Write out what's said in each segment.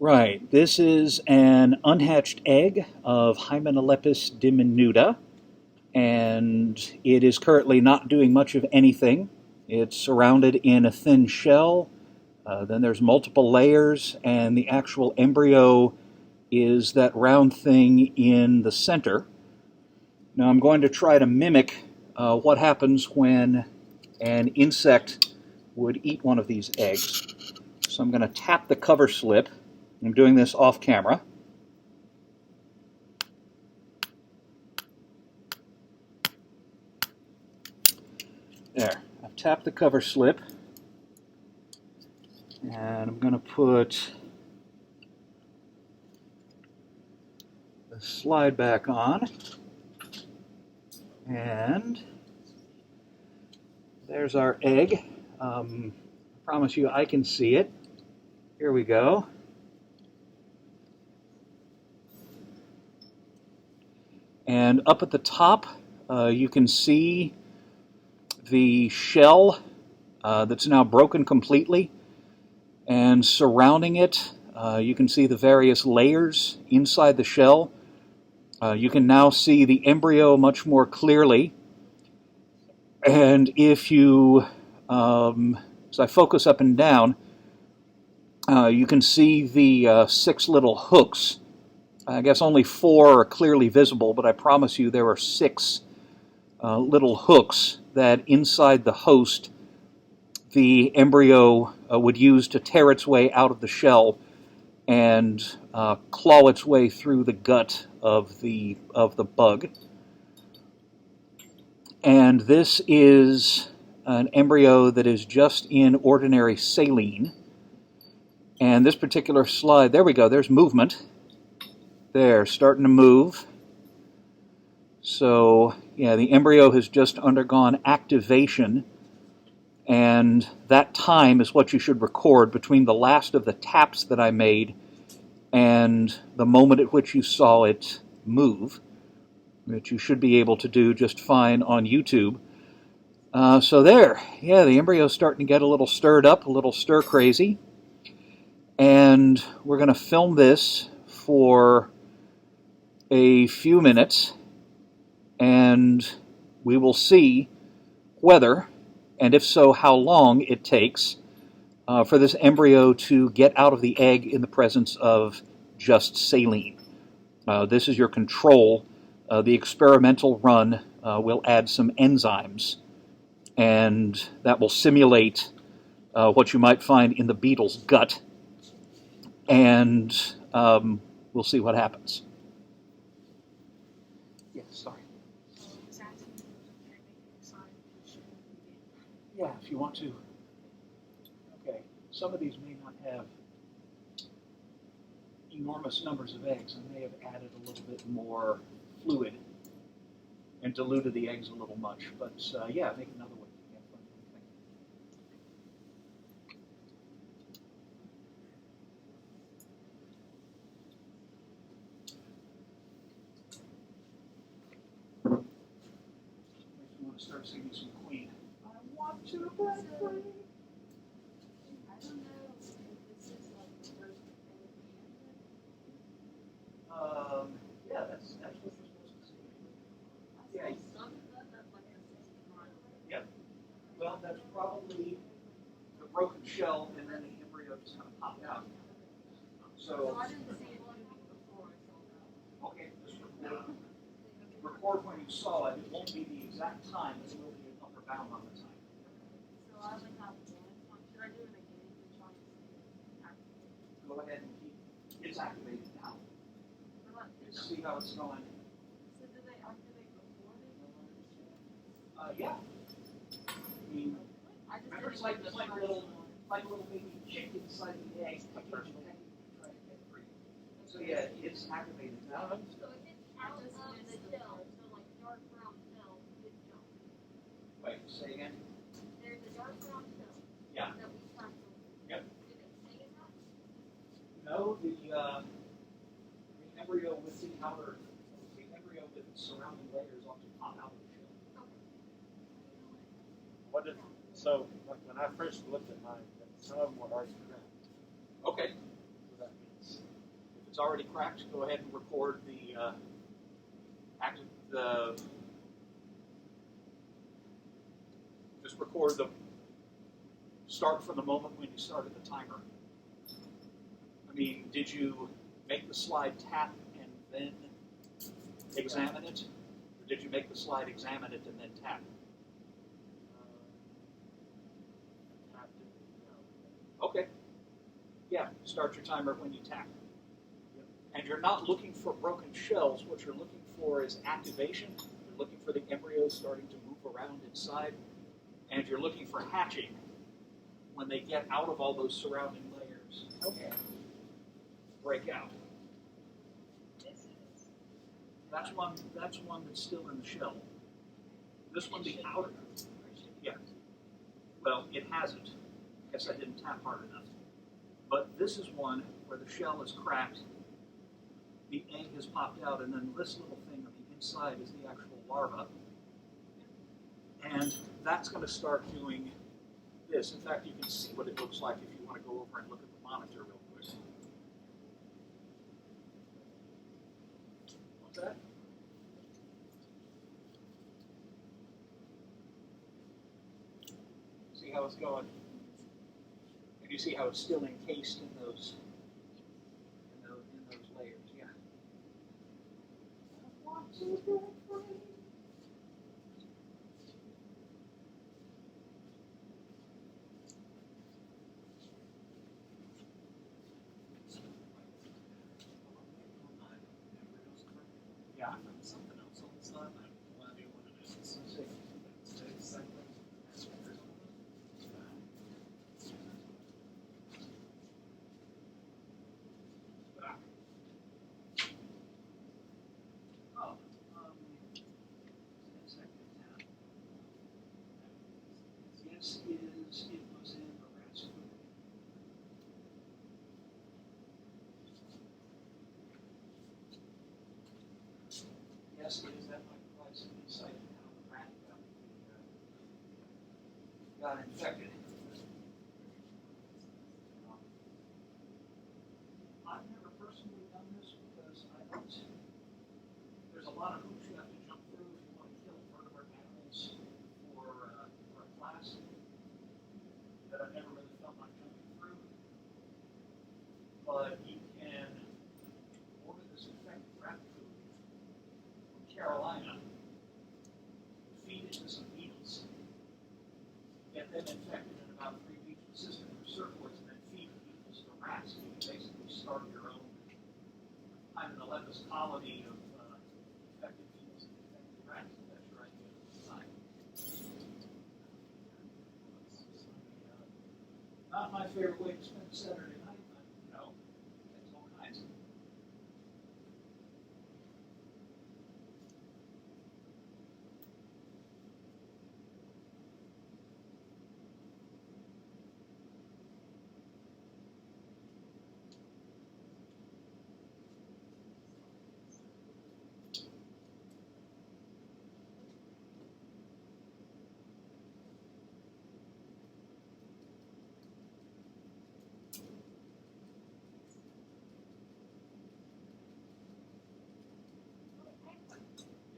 Right. This is an unhatched egg of Hymenolepis diminuta, and it is currently not doing much of anything. It's surrounded in a thin shell. Then there's multiple layers, and the actual embryo is that round thing in the center. Now I'm going to try to mimic what happens when an insect would eat one of these eggs. So I'm going to tap the cover slip. I'm doing this off camera. There, I've tapped the cover slip. And I'm going to put the slide back on. And there's our egg. I promise you I can see it. Here we go. And up at the top, you can see the shell that's now broken completely. And surrounding it, you can see the various layers inside the shell. You can now see the embryo much more clearly. And if you, as I focus up and down, you can see the 6 little hooks. I guess only 4 are clearly visible, but I promise you there are 6 little hooks that inside the host the embryo would use to tear its way out of the shell and claw its way through the gut of the bug. And this is an embryo that is just in ordinary saline. And this particular slide, there we go, there's movement. There, starting to move. So, yeah, the embryo has just undergone activation, and that time is what you should record between the last of the taps that I made and the moment at which you saw it move, which you should be able to do just fine on YouTube. So there, yeah, the embryo's starting to get a little stirred up, a little stir-crazy, and we're going to film this for a few minutes, and we will see whether, and if so, how long it takes for this embryo to get out of the egg in the presence of just saline. This is your control. The experimental run will add some enzymes, and that will simulate what you might find in the beetle's gut, and we'll see what happens. Yes, sorry. Yeah, if you want to. Okay, some of these may not have enormous numbers of eggs. I may have added a little bit more fluid and diluted the eggs a little much, but yeah, make another one. You want to start singing some Queen. I want to play Queen. I don't know if this is like the first Yeah, that's what you're supposed to see. Yeah. Yeah. Well, that's probably the broken shell, and then the embryo just kind of popped out. So I didn't see it before I saw that. okay, just record when you saw it. It won't be the exact time, but it will be an upper bound on the time. So I would have one. Should I do it again to try and see it activate? Go ahead and keep it's activated now. Let's See how it's going. So do they activate before they go on the ship? Yeah. I mean, I just remember, it's like a little baby chick inside the egg. So yeah, it's activated now. So it gets out of the shell, so like dark brown shell gets jump. Wait, say again. There's a dark brown shell. Yeah. That we track. Yep. Do they stay in that? No, the embryo with the embryo with its surrounding layers ought to pop out of the shell. Okay. So when I first looked at mine, some of them were already cracked. Okay. So that means it's already cracked, go ahead and record the just record the start from the moment when you started the timer. I mean, did you make the slide tap and then examine it? Or did you make the slide examine it and then tap? Tapped it, Okay. Yeah, start your timer when you tap. Yep. And you're not looking for broken shells. What you're looking for is activation. You're looking for the embryos starting to move around inside. And you're looking for hatching when they get out of all those surrounding layers. Okay. Break out. This is. That's one that's still in the shell. This one, the outer. Yeah. Well, it hasn't. I guess I didn't tap hard enough. But this is one where the shell is cracked, the egg has popped out, and then this little thing on the inside is the actual larva. And that's going to start doing this. In fact, you can see what it looks like if you want to go over and look at the monitor real quick. What's that? See how it's going? And you see how it's still encased in those layers, yeah. I want to do it for you. Yeah. Something else on the side. I have no idea what it is. Let's see. Oh, yes, it was in the rat's food. Yes, it is. That might provide some insight into how the rat got infected. I've never personally done this because I don't. There's a lot of hoops you have to jump through if you want to kill vertebrate animals for a class that I've never really felt like jumping through. But you can order this infected rat food from Carolina, feed it to some beetles, get them infected in about 3 weeks with cystic circulates, and then feed the beetles to rats. You can basically start your own Hymenolepis colony of infected beetles and infected rats. That's your idea of design. Not my favorite way to spend a Saturday night, but you know, there's all kinds.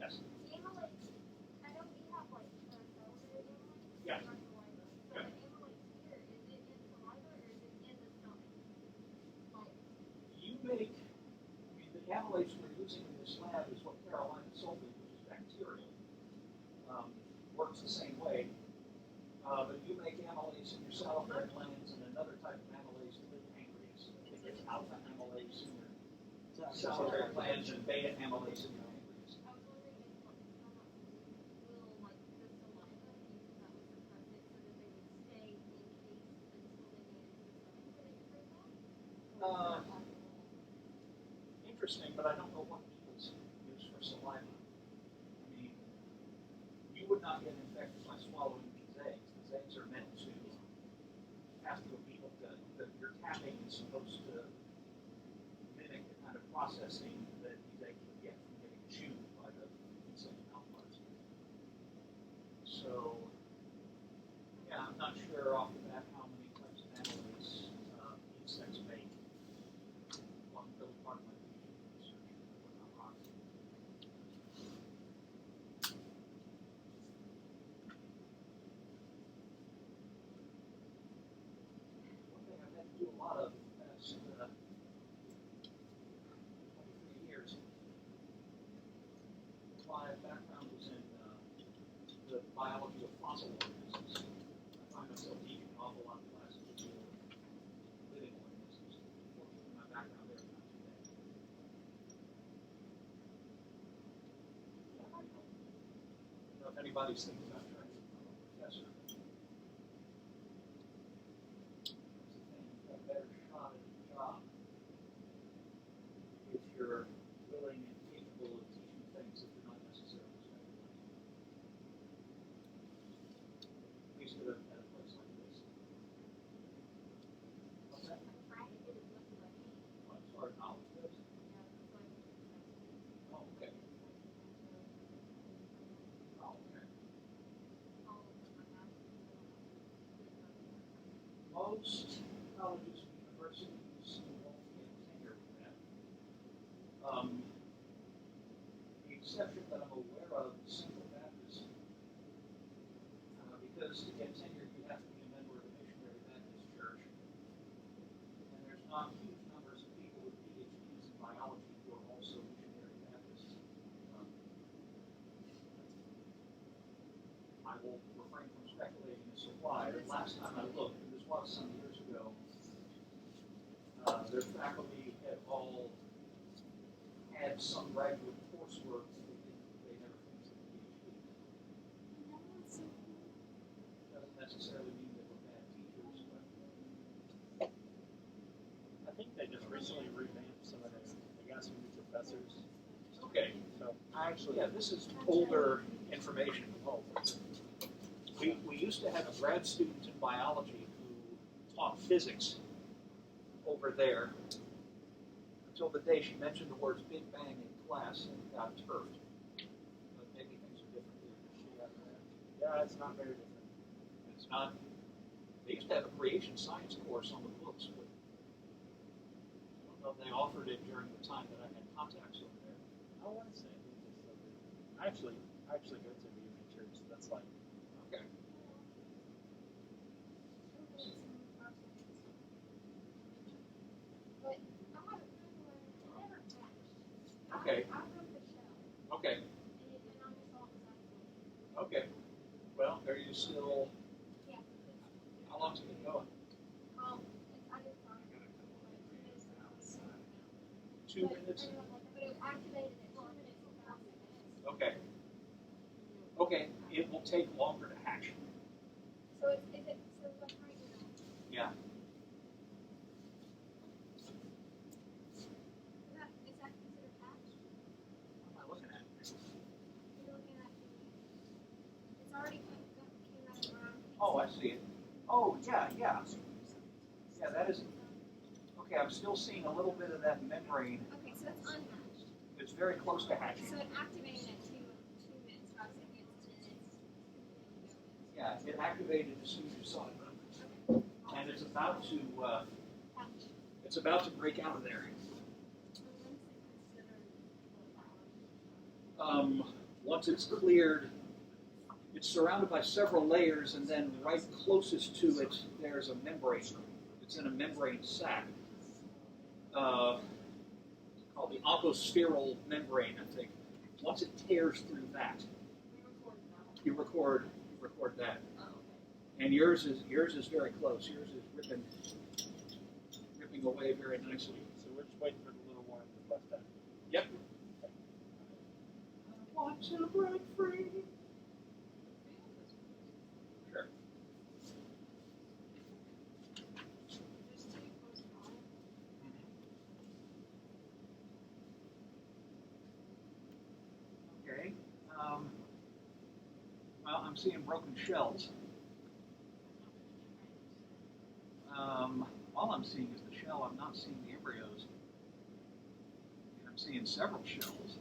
Yes. Amylase, I know we have like cells that are amylase. Yeah. Or saliva. So Yeah. the amylase here, is it in saliva or is it in the stomach? Like, You make, I mean, the amylase we're using in this lab is what Carolina sulfate, which is bacterial, works the same way. But you make amylase in your salivary glands and another type of amylase in the pancreas. I think it's alpha amylase in your salivary glands and beta amylase in your pancreas. I was wondering if like how much will like the saliva use that would suppress it so that they would stay encased until they made it to the stomach where they could break out? Or is that possible? Interesting, but I don't know what beetles use for saliva. I mean, you would not get infected by swallowing these eggs. These eggs are meant to pass through a beetle. Your tapping is supposed to mimic the kind of processing that these eggs would get from getting chewed by the insect mouthparts. So, yeah, I'm not sure off the bat how many types of amylase insects make. One little part of my if anybody's thinking about trying to become a professor, you've got a better shot at the job if you're willing and capable of teaching things that you're not necessarily spending money on. At least at a place like this. What's that? What, as far as knowledge goes? Oh, okay. Oh, okay. Most colleges and universities won't get tenure with that. The exception that I'm aware of is Central Baptist, because to get tenure you have to be a member of a missionary Baptist church, and there's not huge numbers of people with PhDs in biology who are also missionary Baptists. I will refrain from speculating as to why, but last time I looked, and this was some years ago, their faculty had all had some graduate coursework that they never finished a PhD. Doesn't necessarily mean they were bad teachers, but I think they just recently revamped some of their, they got some new professors. okay. So Actually, yeah, this is older information. We used to have a grad student in biology who taught physics over there until the day she mentioned the words Big Bang in class and got turfed. But maybe things are different here. yeah, it's not very different. It's not. They used to have a creation science course on the books, but I don't know if they offered it during the time that I had contacts over there. I want to say I think it's so good. I actually go to the UMA church. That's like Okay. But I have a friend where it never hatched. Okay. I broke the shell, Okay. and I just all decided. Okay. Well, are you still? Yeah. How long's it been going? I didn't find it. 2 minutes. But it was activated at 2 minutes without minutes. Okay. Okay. It will take longer to hatch. So it's like right now. Yeah. Is that considered hatched? What am I looking at? You're looking at it's already came out of the ground. Oh, I see it. Oh, yeah, yeah. Yeah, that is. Okay, I'm still seeing a little bit of that membrane. Okay, so that's unhatched. It's very close to hatching. So it activated at 2 minutes, 5 seconds, minutes. Yeah, it activated as soon as you saw it. And it's about to. Hatch. It's about to break out of there. Once it's cleared, it's surrounded by several layers, and then right closest to it, there's a membrane. It's in a membrane sac called the oncospheral membrane, I think. Once it tears through that, you record that. And yours is very close. Yours is ripping away very nicely. so we're just waiting for the little one to bust out. Yep. I want to break free. Sure. Okay. Well, I'm seeing broken shells. All I'm seeing is the shell. I'm not seeing the embryos. And I'm seeing several shells.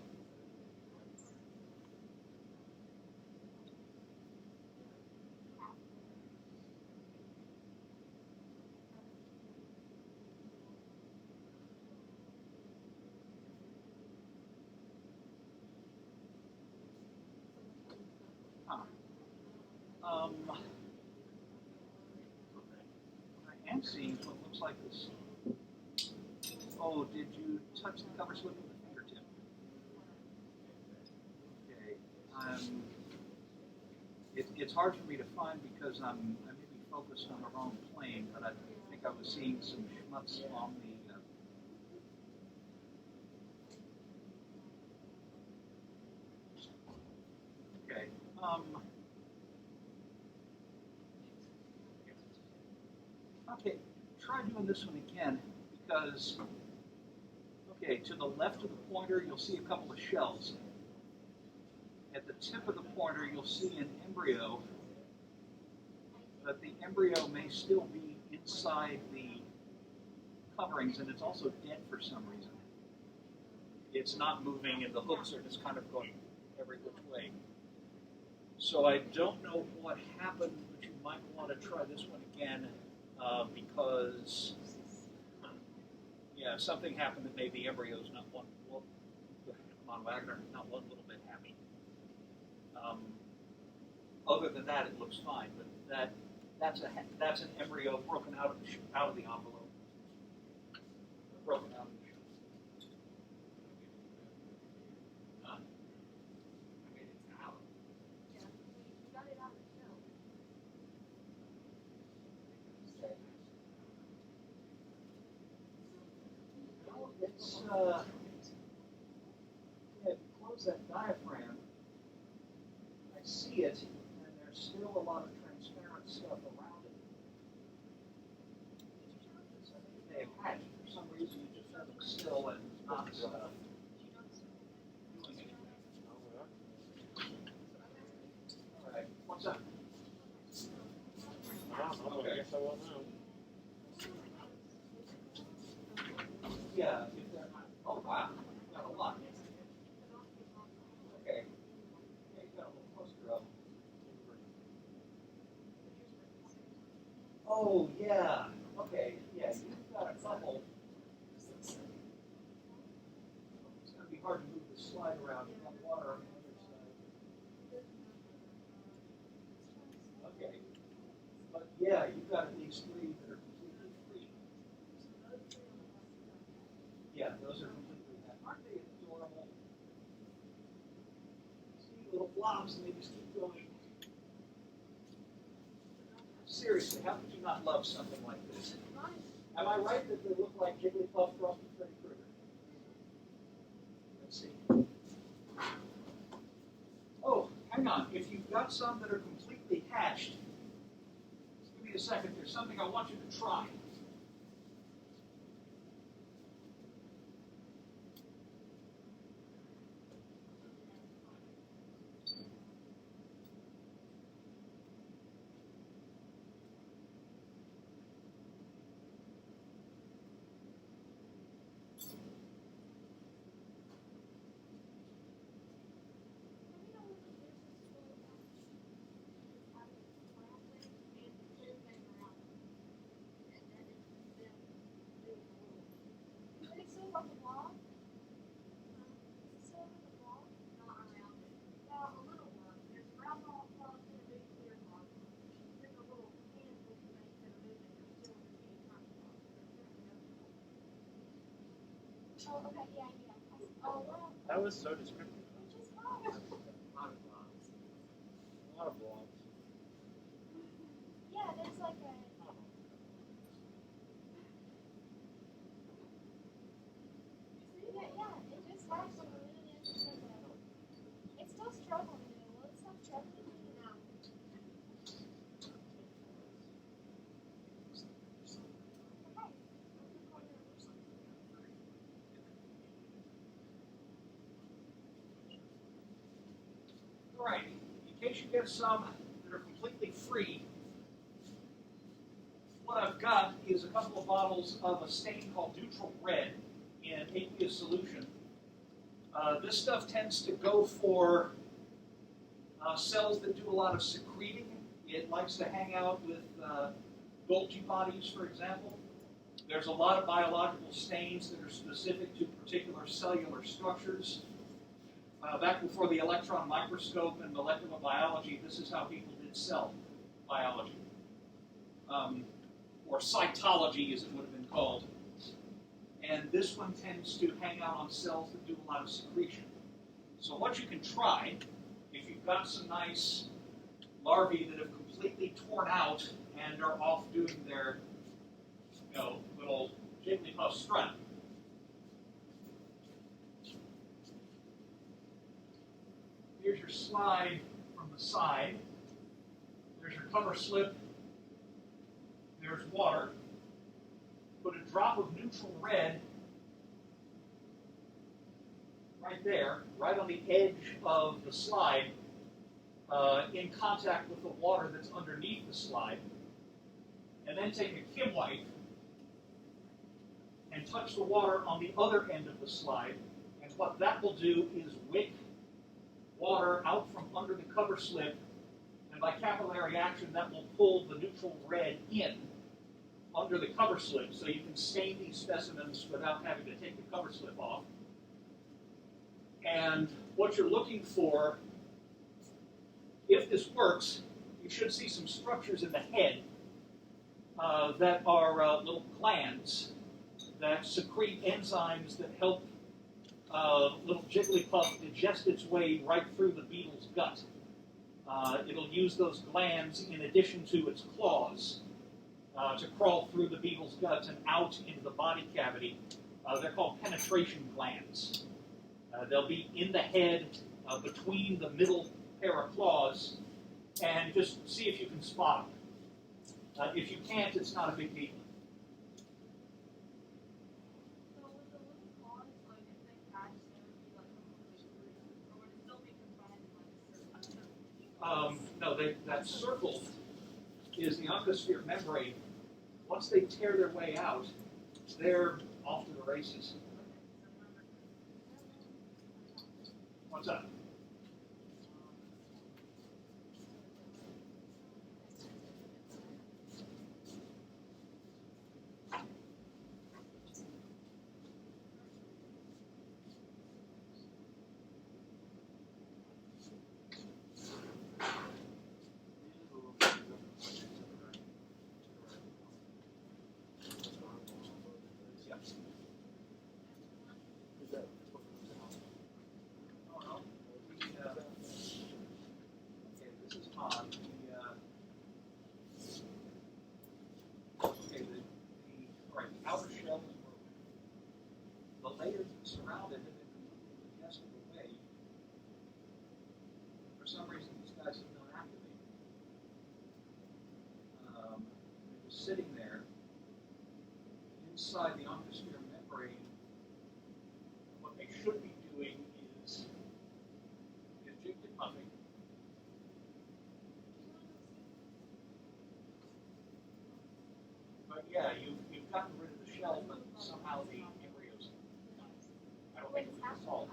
What I am seeing is what looks like this. Oh, did you touch the cover slip with a fingertip? Okay. It's hard for me to find because I may be focused on the wrong plane, but I think I was seeing some schmutz on the. Okay. this one again because, okay, to the left of the pointer, you'll see a couple of shells. At the tip of the pointer, you'll see an embryo, but the embryo may still be inside the coverings, and it's also dead for some reason. It's not moving, and the hooks are just kind of going every which way. So I don't know what happened, but you might want to try this one again because, yeah, something happened that made the embryos not one. Well, come on, Wagner, not one little bit happy. Other than that, it looks fine, but that's an embryo broken out of the envelope, broken out of the shell. Yeah, we got it out of the shell. Well, it's yeah, if you close that diaphragm, I see it, and there's still a lot of transparent stuff around it. So I think they have hatched. For some reason, it just has them still and not doing anything. All right, what's up? I guess I will know. Yeah, if they're not. Oh, wow, you got a lot. Okay. Yeah, you got a little cluster of them. Oh, yeah. Okay, yeah, you've got a couple. It's going to be hard to move the slide around. You've got water on the other side. Okay. But yeah, you've got at least 3 that are completely free. Yeah, those are completely happy. Aren't they adorable? See little blobs and they just keep going. Seriously, how could you not love something like this? Am I right that they look like Jigglypuff crossed with Freddy Krueger? Let's see. Oh, hang on. If you've got some that are completely hatched, just give me a second. There's something I want you to try. Oh, okay, yeah. Oh, wow. That was so descriptive. Just A lot of blobs. A lot of blobs. yeah, there's like a. Yeah, it just has like a really interesting. It's still struggling, Will it stop struggling? No. All right, in case you get some that are completely free, what I've got is a couple of bottles of a stain called neutral red in aqueous solution. This stuff tends to go for cells that do a lot of secreting. It likes to hang out with Golgi bodies, for example. There's a lot of biological stains that are specific to particular cellular structures. Back before the electron microscope and molecular biology, this is how people did cell biology. Or cytology, as it would have been called. And this one tends to hang out on cells that do a lot of secretion. So what you can try, if you've got some nice larvae that have completely torn out and are off doing their, little Jigglypuff strut. Here's your slide from the side. There's your cover slip. There's water. Put drop of neutral red right there, right on the edge of the slide, in contact with the water that's underneath the slide, and then take a Kim wipe and touch the water on the other end of the slide, and what that will do is wick water out from under the cover slip, and by capillary action that will pull the neutral red in under the cover slip, so you can stain these specimens without having to take the cover slip off. And what you're looking for, if this works, you should see some structures in the head that are little glands that secrete enzymes that help little Jigglypuff digest its way right through the beetle's gut. It'll use those glands in addition to its claws to crawl through the beetle's gut and out into the body cavity. They're called penetration glands. They'll be in the head between the middle pair of claws, and just see if you can spot them. If you can't, it's not a big deal. So with the little claws, like if they catch, there would be like a bruise, or would it still be confined in like a circle? No, that circle is the oncosphere membrane. Once they tear their way out, they're off to the races. What's up? Layers that surround it have been completely digested away. For some reason, these guys have not activated. They're just sitting there inside the oncosphere membrane. What they should be doing is jigglypuffing. But yeah, you've gotten rid of the shell, but somehow the embryos. I don't think it was the salt.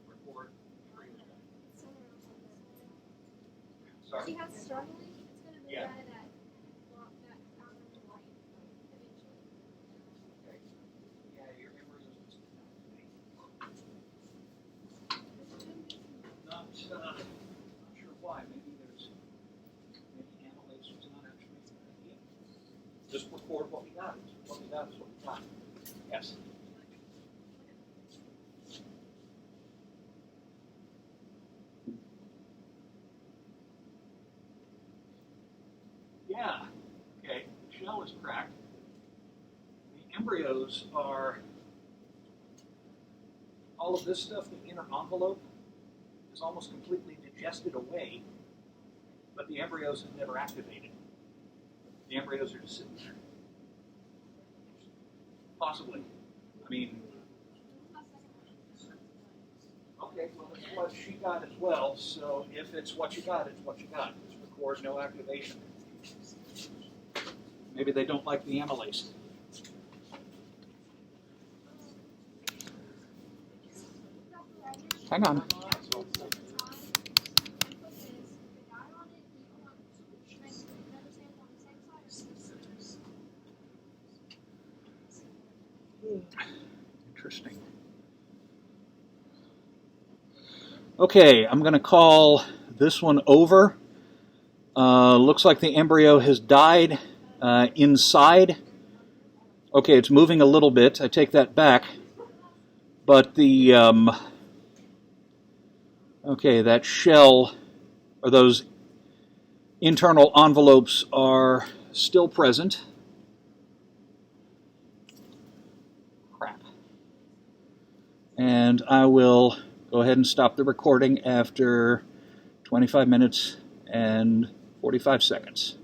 Record. Sorry. She has struggling, it's going to move Yeah. out of that outer light eventually. Okay. Yeah, your embryos just not sure why. Maybe amylase was not actually a good idea. Just record what we got. What we got is what we got. Yes. Yeah. Okay. The shell is cracked. The embryos are all of this stuff. The inner envelope is almost completely digested away, but the embryos have never activated. The embryos are just sitting there. Possibly. I mean, okay, well, it's what she got as well, so if it's what you got, it's what you got. Just record no activation. Maybe they don't like the amylase. Hang on. Interesting. Okay, I'm going to call this one over. Looks like the embryo has died inside. Okay, it's moving a little bit. I take that back. But the, okay, that shell, or those internal envelopes are still present. Crap. And I will go ahead and stop the recording after 25 minutes and 45 seconds.